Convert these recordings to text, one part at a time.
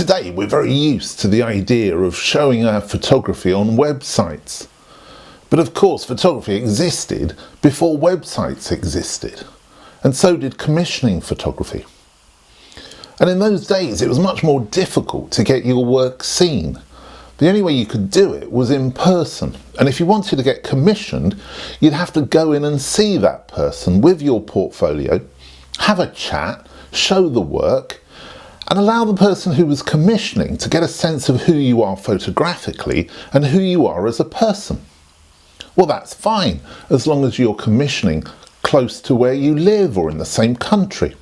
Today we're very used to the idea of showing our photography on websites. But of course photography existed before websites existed, and so did commissioning photography. And in those days it was much more difficult to get your work seen. The only way you could do it was in person, and if you wanted to get commissioned, you'd have to go in and see that person with your portfolio, have a chat, show the work, and allow the person who was commissioning to get a sense of who you are photographically and who you are as a person. Well, that's fine, as long as you're commissioning close to where you live or in the same country.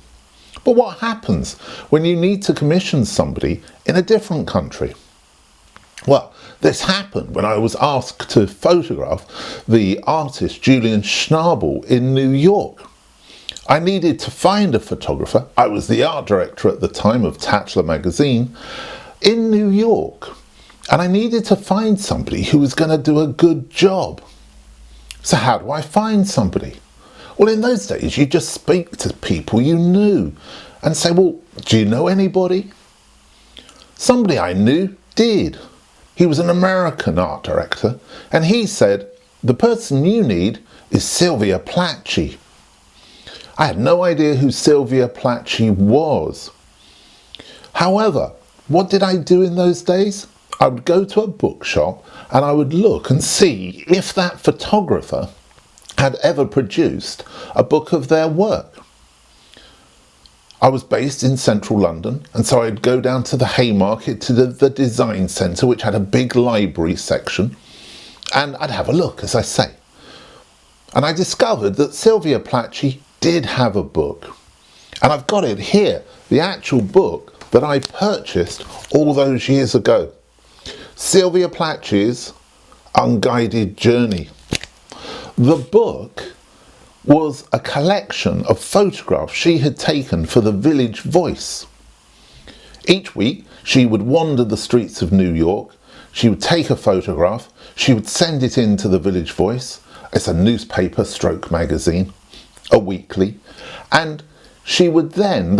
But what happens when you need to commission somebody in a different country? Well, this happened when I was asked to photograph the artist Julian Schnabel in New York. I needed to find a photographer. I was the art director at the time of Tatler magazine in New York, and I needed to find somebody who was going to do a good job. So how do I find somebody? Well, in those days you just speak to people you knew and say, well, do you know anybody? Somebody I knew did. He was an American art director, and he said, the person you need is Sylvia Plachy. I had no idea who Sylvia Plachy was. However, what did I do in those days? I would go to a bookshop and I would look and see if that photographer had ever produced a book of their work. I was based in central London, and so I'd go down to the Haymarket to the design centre, which had a big library section, and I'd have a look, as I say. And I discovered that Sylvia Plachy did have a book, and I've got it here, the actual book that I purchased all those years ago. Sylvia Plachy's Unguided Journey. The book was a collection of photographs she had taken for the Village Voice. Each week she would wander the streets of New York, she would take a photograph, she would send it in to the Village Voice. It's a newspaper stroke magazine, a weekly, and they would then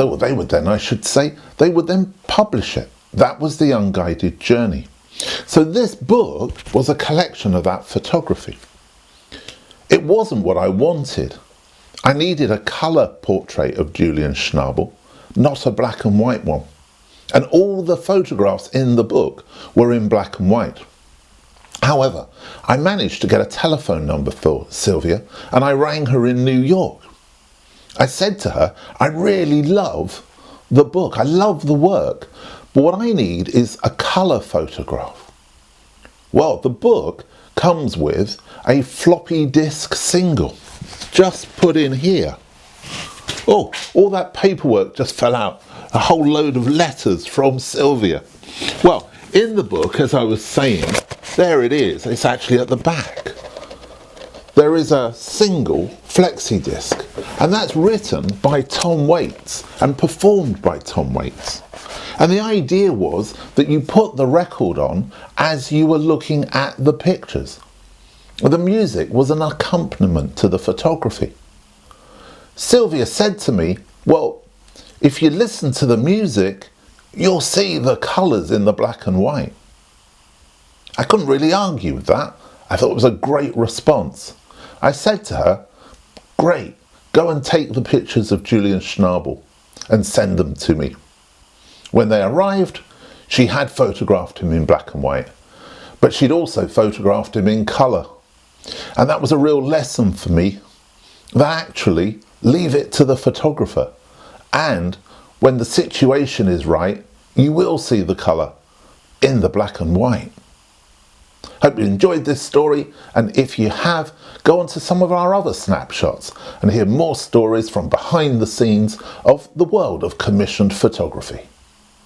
publish it. That was the Unguided Journey. So this book was a collection of that photography. It wasn't what I wanted. I needed a colour portrait of Julian Schnabel, not a black and white one. And all the photographs in the book were in black and white. However, I managed to get a telephone number for Sylvia, and I rang her in New York. I said to her, I really love the book, I love the work, but what I need is a colour photograph. Well, the book comes with a floppy disk single, just put in here. Oh, all that paperwork just fell out, a whole load of letters from Sylvia. Well, in the book, as I was saying, there it is, it's actually at the back. There is a single flexi disc, and that's written by Tom Waits and performed by Tom Waits. And the idea was that you put the record on as you were looking at the pictures. The music was an accompaniment to the photography. Sylvia said to me, well, if you listen to the music, you'll see the colours in the black and white. I couldn't really argue with that. I thought it was a great response. I said to her, great, go and take the pictures of Julian Schnabel and send them to me. When they arrived, she had photographed him in black and white, but she'd also photographed him in colour. And that was a real lesson for me, that actually leave it to the photographer. And when the situation is right, you will see the colour in the black and white. Hope you enjoyed this story, and if you have, go on to some of our other snapshots and hear more stories from behind the scenes of the world of commissioned photography.